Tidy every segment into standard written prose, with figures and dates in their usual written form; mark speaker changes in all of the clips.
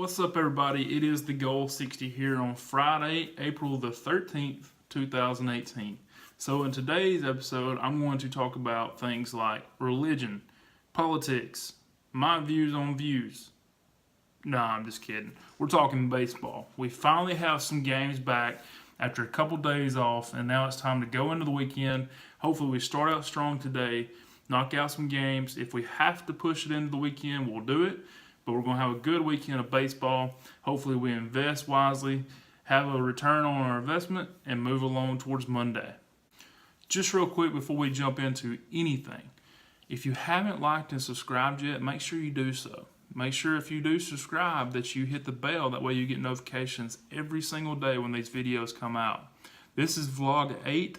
Speaker 1: What's up, everybody? It is Thegoal60 here on Friday, April the 13th, 2018. So in today's episode, I'm going to talk about things like religion, politics, my views on views. Nah, I'm just kidding. We're talking baseball. We finally have some games back after a couple days off, and now it's time to go into the weekend. Hopefully we start out strong today, knock out some games. If we have to push it into the weekend, we'll do it. But we're going to have a good weekend of baseball. Hopefully we invest wisely, have a return on our investment, and move along towards Monday. Just real quick before we jump into anything, if you haven't liked and subscribed yet, make sure you do so. Make sure if you do subscribe that you hit the bell. That way you get notifications every single day when these videos come out. This is vlog 8,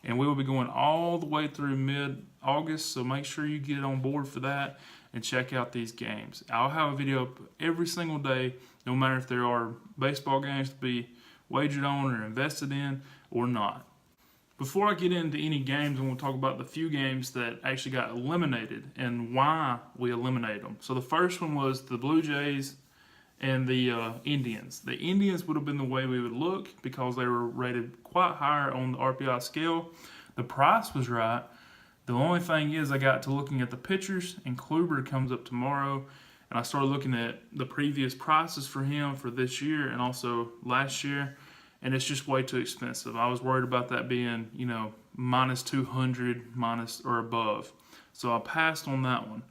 Speaker 1: and we will be going all the way through mid-August, so make sure you get on board for that and check out these games. I'll have a video up every single day, no matter if there are baseball games to be wagered on or invested in or not. Before I get into any games, I'm going to talk about the few games that actually got eliminated and why we eliminated them. So the first one was the Blue Jays and the Indians. The Indians would have been the way we would look because they were rated quite higher on the RPI scale. The price was right. The only thing is I got to looking at the pitchers, and Kluber comes up tomorrow, and I started looking at the previous prices for him for this year and also last year, and it's just way too expensive. I was worried about that being, minus 200 minus or above. So I passed on that one.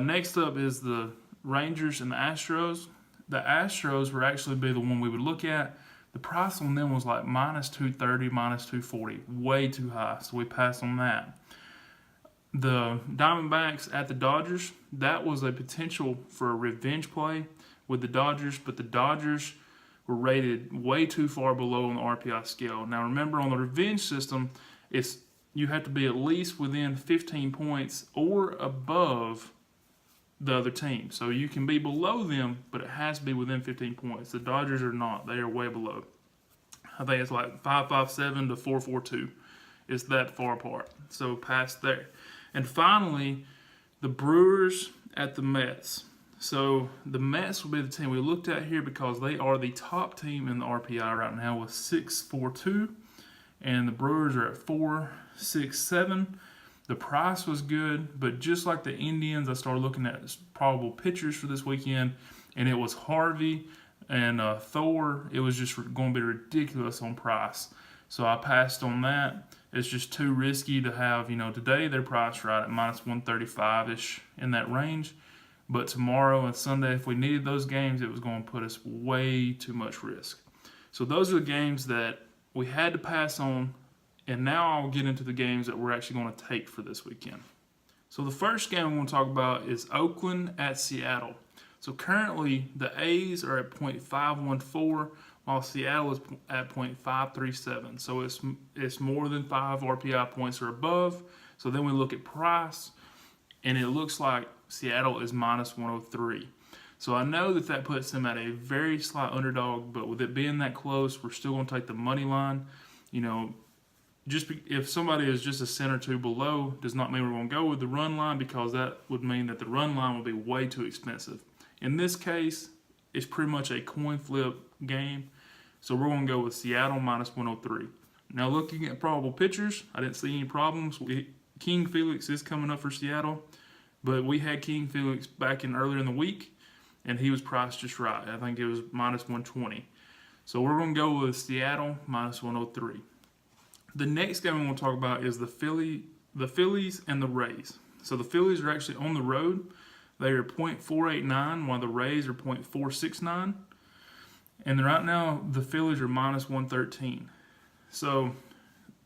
Speaker 1: Next up is the Rangers and the Astros. The Astros would actually be the one we would look at. The price on them was like minus 230, minus 240, way too high, so we passed on that. The Diamondbacks at the Dodgers, that was a potential for a revenge play with the Dodgers, but the Dodgers were rated way too far below on the RPI scale. Now remember, on the revenge system, you have to be at least within 15 points or above the other team. So you can be below them, but it has to be within 15 points. The Dodgers are not. They are way below. I think it's like 557 to 442. It's that far apart. So past there. And finally, the Brewers at the Mets. So the Mets will be the team we looked at here because they are the top team in the RPI right now with 642, and the Brewers are at 467. The price was good, but just like the Indians, I started looking at probable pitchers for this weekend, and it was Harvey and Thor. It was just going to be ridiculous on price. So I passed on that. It's just too risky to have, today they're priced right at minus 135-ish in that range. But tomorrow and Sunday, if we needed those games, it was going to put us way too much risk. So those are the games that we had to pass on. And now I'll get into the games that we're actually going to take for this weekend. So the first game I'm going to talk about is Oakland at Seattle. So currently the A's are at .514, while Seattle is at .537. So it's more than 5 RPI points or above. So then we look at price, and it looks like Seattle is minus 103. So I know that puts them at a very slight underdog, but with it being that close, we're still going to take the money line. If somebody is just a cent or two below, does not mean we're going to go with the run line, because that would mean that the run line will be way too expensive. In this case, it's pretty much a coin flip game, so we're going to go with Seattle minus 103. Now looking at probable pitchers, I didn't see any problems. King Felix is coming up for Seattle, but we had King Felix back earlier in the week, and he was priced just right. I think it was minus 120. So we're going to go with Seattle minus 103. The next game I'm going to talk about is the Phillies and the Rays. So the Phillies are actually on the road. They are .489, while the Rays are .469. And right now, the Phillies are minus 113. So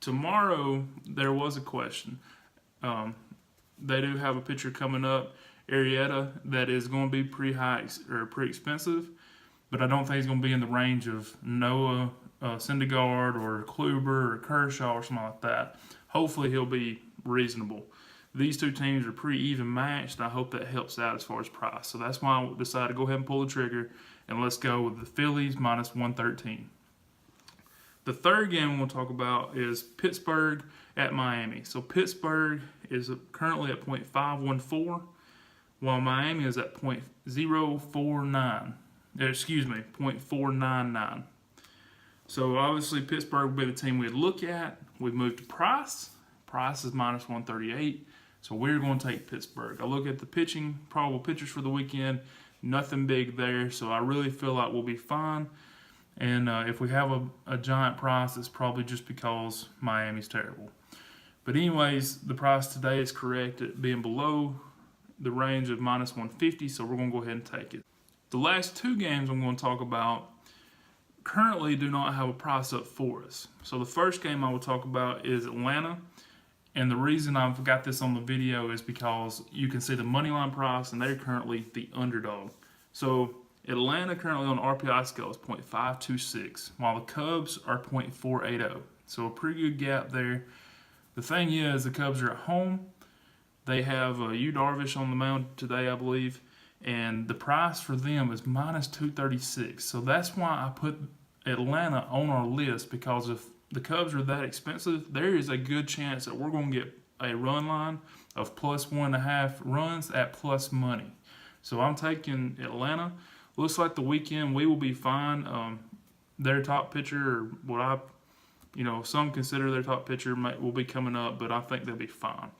Speaker 1: tomorrow, there was a question. They do have a pitcher coming up, Arrieta, that is going to be pretty high or pretty expensive. But I don't think he's going to be in the range of Noah, Syndergaard, or Kluber, or Kershaw, or something like that. Hopefully, he'll be reasonable. These two teams are pretty even matched, and I hope that helps out as far as price. So that's why I decided to go ahead and pull the trigger, and let's go with the Phillies minus 113. The third game we're going to talk about is Pittsburgh at Miami. So Pittsburgh is currently at .514, while Miami is at .049. excuse me, 0.499. So obviously Pittsburgh would be the team we'd look at. We've moved to Price. Price is minus 138. So we're going to take Pittsburgh. I look at the pitching, probable pitchers for the weekend. Nothing big there. So I really feel like we'll be fine. And if we have a giant price, it's probably just because Miami's terrible. But anyways, the price today is correct at being below the range of minus 150. So we're going to go ahead and take it. The last two games I'm going to talk about currently do not have a price up for us. So the first game I will talk about is Atlanta. And the reason I've got this on the video is because you can see the money line price, and they're currently the underdog. So Atlanta currently on the RPI scale is 0.526, while the Cubs are 0.480. So a pretty good gap there. The thing is, the Cubs are at home. They have Yu Darvish on the mound today, I believe, and the price for them is minus 236. So that's why I put Atlanta on our list, because if the Cubs are that expensive, there is a good chance that we're going to get a run line of plus 1.5 runs at plus money. So I'm taking Atlanta. Looks like the weekend we will be fine. Their top pitcher, or some consider their top pitcher, will be coming up, but I think they'll be fine.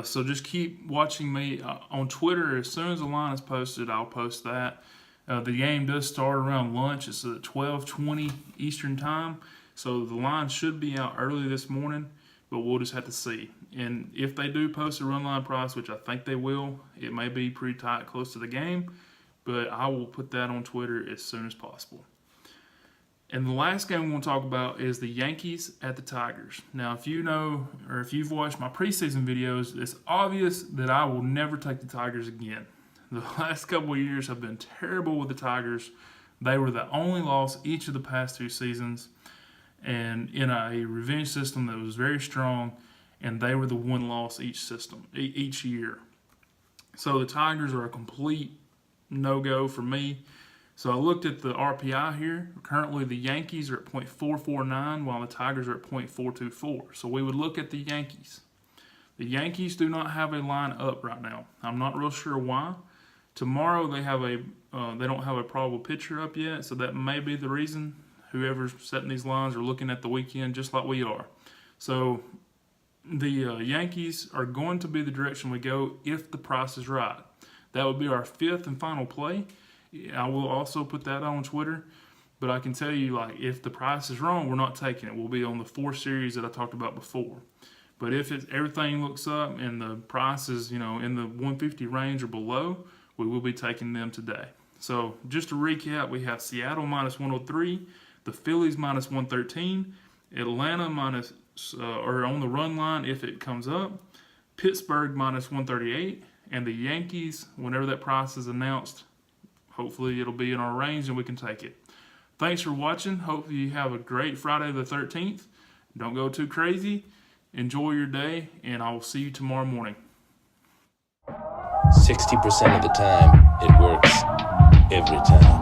Speaker 1: So just keep watching me on Twitter. As soon as the line is posted, I'll post that. The game does start around lunch. It's at 12:20 Eastern time. So the line should be out early this morning, but we'll just have to see. And if they do post a run line price, which I think they will, it may be pretty tight close to the game, but I will put that on Twitter as soon as possible. And the last game we're going to talk about is the Yankees at the Tigers. Now, if you know, or if you've watched my preseason videos, it's obvious that I will never take the Tigers again. The last couple of years have been terrible with the Tigers. They were the only loss each of the past two seasons, and in a revenge system that was very strong, and they were the one loss each year. So the Tigers are a complete no-go for me. So I looked at the RPI here. Currently the Yankees are at 0.449 while the Tigers are at 0.424. So we would look at the Yankees. The Yankees do not have a line up right now. I'm not real sure why. Tomorrow they don't have a probable pitcher up yet, so that may be the reason. Whoever's setting these lines are looking at the weekend just like we are. So the Yankees are going to be the direction we go if the price is right. That would be our fifth and final play. I will also put that on Twitter, but I can tell you, if the price is wrong, we're not taking it. We'll be on the 4 series that I talked about before. But if everything looks up and the price is, in the 150 range or below, we will be taking them today. So just to recap, we have Seattle minus 103, the Phillies minus 113, Atlanta or on the run line if it comes up, Pittsburgh minus 138, and the Yankees, whenever that price is announced, hopefully it'll be in our range and we can take it. Thanks for watching. Hopefully you have a great Friday the 13th. Don't go too crazy. Enjoy your day, and I will see you tomorrow morning.
Speaker 2: 60% of the time, it works every time.